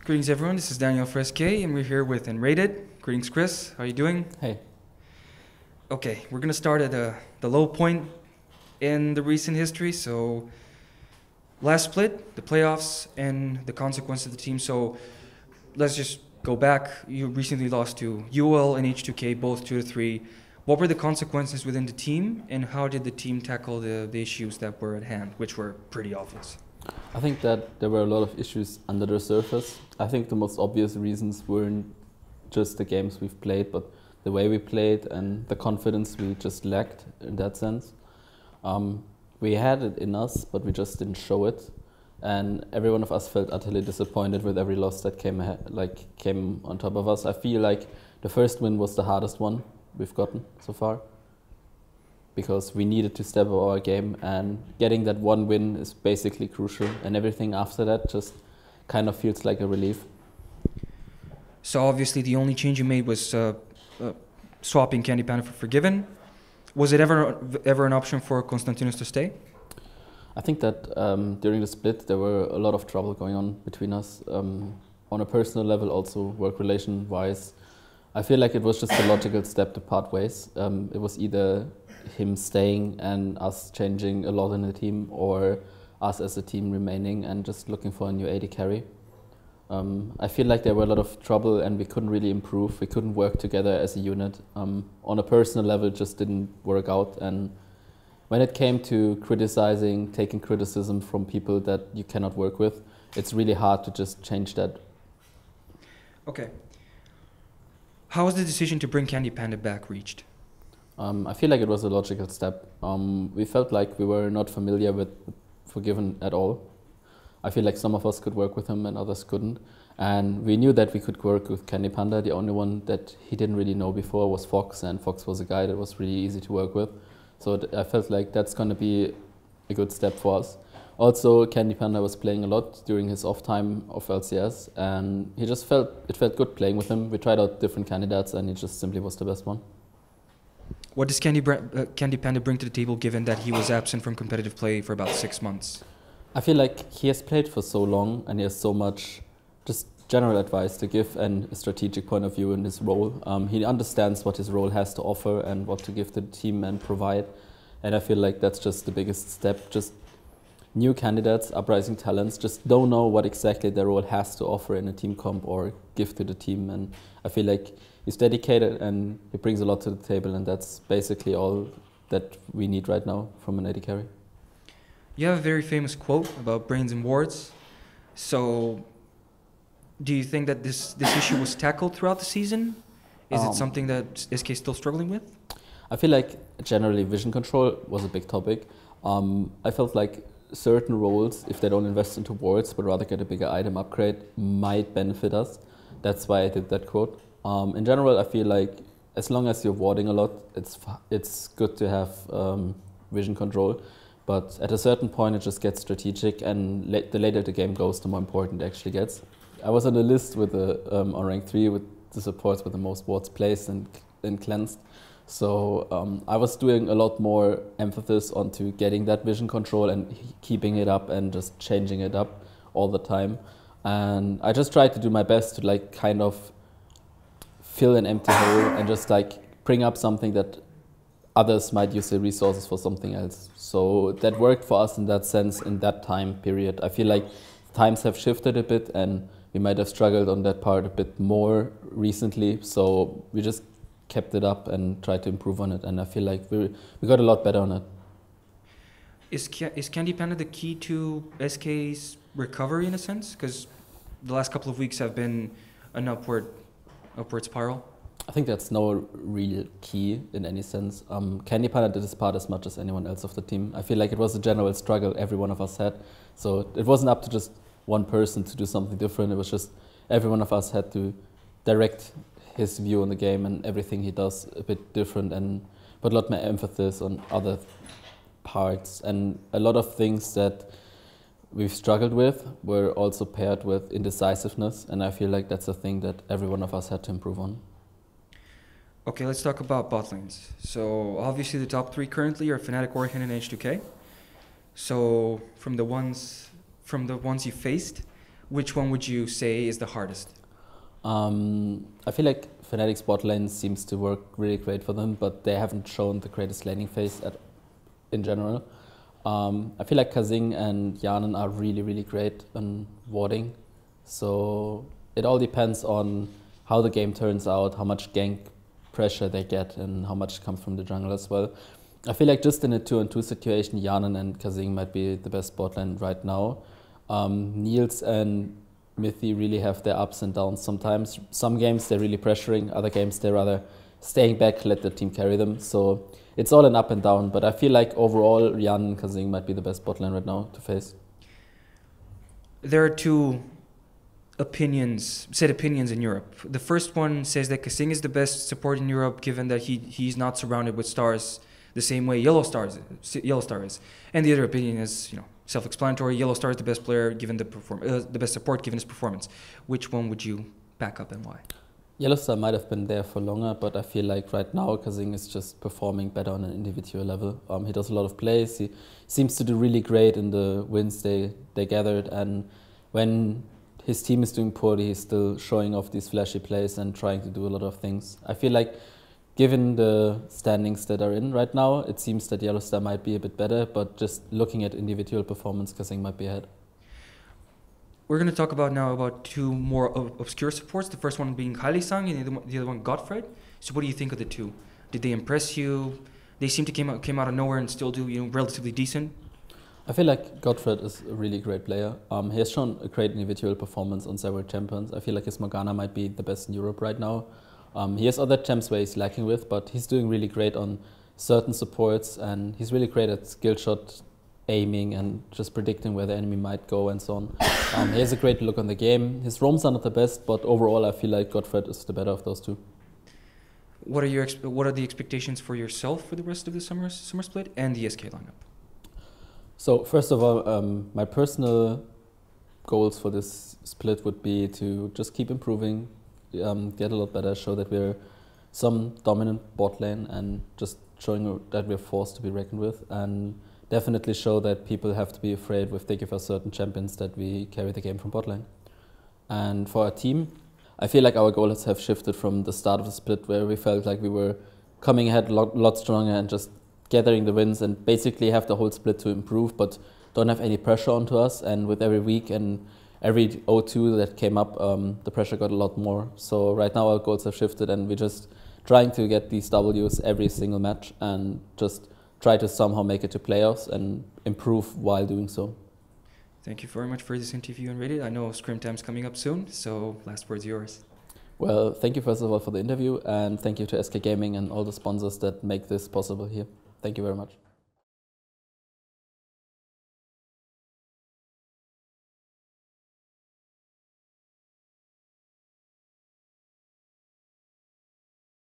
Greetings everyone, this is Daniel Fresque and we're here with nRated. Greetings Chris, how are you doing? Hey. Okay, we're going to start at the low point in the recent history. So last split, the playoffs and the consequence of the team. So let's just go back. You recently lost to UL and H2K, both 2-3. What were the consequences within the team and how did the team tackle the issues that were at hand, which were pretty obvious? I think that there were a lot of issues under the surface. I think the most obvious reasons weren't just the games we've played, but the way we played and the confidence we just lacked in that sense. We had it in us, but we just didn't show it. And every one of us felt utterly disappointed with every loss that came on top of us. I feel like the first win was the hardest one we've gotten so far, because we needed to step up our game, and getting that one win is basically crucial, and everything after that just kind of feels like a relief. So obviously the only change you made was swapping CandyPanda for FORG1VEN. Was it ever an option for Konstantinos to stay? I think that during the split there were a lot of trouble going on between us, on a personal level, also work relation wise. I feel like it was just a logical step to part ways. It was either him staying and us changing a lot in the team, or us as a team remaining and just looking for a new AD carry. I feel like there were a lot of trouble and we couldn't really improve. We couldn't work together as a unit. On a personal level, it just didn't work out. And when it came to criticizing, taking criticism from people that you cannot work with, it's really hard to just change that. Okay. How was the decision to bring CandyPanda back reached? I feel like it was a logical step. We felt like we were not familiar with FORG1VEN at all. I feel like some of us could work with him and others couldn't. And we knew that we could work with CandyPanda. The only one that he didn't really know before was Fox, and Fox was a guy that was really easy to work with. So I felt like that's going to be a good step for us. Also, CandyPanda was playing a lot during his off time of LCS, and it felt good playing with him. We tried out different candidates and he just simply was the best one. What does CandyPanda bring to the table, given that he was absent from competitive play for about 6 months? I feel like he has played for so long and he has so much just general advice to give and a strategic point of view in his role. He understands what his role has to offer and what to give to the team and provide. And I feel like that's just the biggest step. Just new candidates, uprising talents, just don't know what exactly their role has to offer in a team comp or give to the team. And I feel like he's dedicated and he brings a lot to the table, and that's basically all that we need right now from an AD carry. You have a very famous quote about brains and wards. So do you think that this issue was tackled throughout the season? Is it something that SK is still struggling with? I feel like generally vision control was a big topic. I felt like certain roles, if they don't invest into wards but rather get a bigger item upgrade, might benefit us. That's why I did that quote. In general, I feel like as long as you're warding a lot, it's good to have vision control. But at a certain point, it just gets strategic, and the later the game goes, the more important it actually gets. I was on a list with on rank 3 with the supports with the most wards placed and cleansed. So I was doing a lot more emphasis onto getting that vision control and keeping it up and just changing it up all the time. And I just tried to do my best to like kind of fill an empty hole and just like bring up something that others might use the resources for something else. So that worked for us in that sense in that time period. I feel like times have shifted a bit and we might have struggled on that part a bit more recently. So we just kept it up and tried to improve on it, and I feel like we got a lot better on it. Is CandyPanda the key to SK's recovery in a sense? Because the last couple of weeks have been an upward spiral. I think that's no real key in any sense. CandyPanda did his part as much as anyone else of the team. I feel like it was a general struggle every one of us had. So it wasn't up to just one person to do something different. It was just every one of us had to direct his view on the game and everything he does a bit different, and put a lot more emphasis on other parts. And a lot of things that we've struggled with were also paired with indecisiveness, and I feel like that's a thing that every one of us had to improve on. Okay, let's talk about bot lanes. So obviously the top 3 currently are Fnatic, Origin, and H2K. So from the ones you faced, which one would you say is the hardest? I feel like Fnatic's bot lane seems to work really great for them, but they haven't shown the greatest laning phase in general. I feel like Kazing and Yanan are really, really great on warding. So it all depends on how the game turns out, how much gank pressure they get, and how much comes from the jungle as well. I feel like just in a 2-on-2 situation, Yanan and Kazing might be the best bot lane right now. Niels and Mithy really have their ups and downs sometimes. Some games they're really pressuring, other games they're rather staying back, let the team carry them. So it's all an up and down, but I feel like overall Yanan and Kazing might be the best bot lane right now to face. There are two set opinions in Europe. The first one says that Kazing is the best support in Europe, given that he's not surrounded with stars the same way Yellowstar is. And the other opinion is, self-explanatory. Yellowstar is the best player given the best support given his performance. Which one would you back up and why? Yellowstar might have been there for longer, but I feel like right now Kazing is just performing better on an individual level. He does a lot of plays. He seems to do really great in the wins they gathered, and when his team is doing poorly, he's still showing off these flashy plays and trying to do a lot of things. I feel like given the standings that are in right now, it seems that Yellowstar might be a bit better, but just looking at individual performance, Kazing might be ahead. We're going to talk about two more obscure supports. The first one being Hylissang and the other one G0dfred. So what do you think of the two? Did they impress you? They seem to came out of nowhere and still do relatively decent. I feel like G0dfred is a really great player. He has shown a great individual performance on several champions. I feel like his Morgana might be the best in Europe right now. He has other champs where he's lacking with, but he's doing really great on certain supports, and he's really great at skill shot aiming and just predicting where the enemy might go and so on. He has a great look on the game. His roams are not the best, but overall I feel like G0dfred is the better of those two. What are the expectations for yourself for the rest of the summer split and the SK lineup? So first of all, my personal goals for this split would be to just keep improving, get a lot better, show that we're some dominant bot lane, and just showing that we're forced to be reckoned with, and definitely show that people have to be afraid if they give us certain champions that we carry the game from bot lane. And for our team, I feel like our goals have shifted from the start of the split, where we felt like we were coming ahead a lot stronger and just gathering the wins and basically have the whole split to improve, but don't have any pressure onto us. And with every week and every O2 that came up, the pressure got a lot more. So right now our goals have shifted, and we're just trying to get these Ws every single match and just try to somehow make it to playoffs and improve while doing so. Thank you very much for this interview on nRated. I know scrim time's coming up soon, so last word's yours. Well, thank you first of all for the interview, and thank you to SK Gaming and all the sponsors that make this possible here. Thank you very much.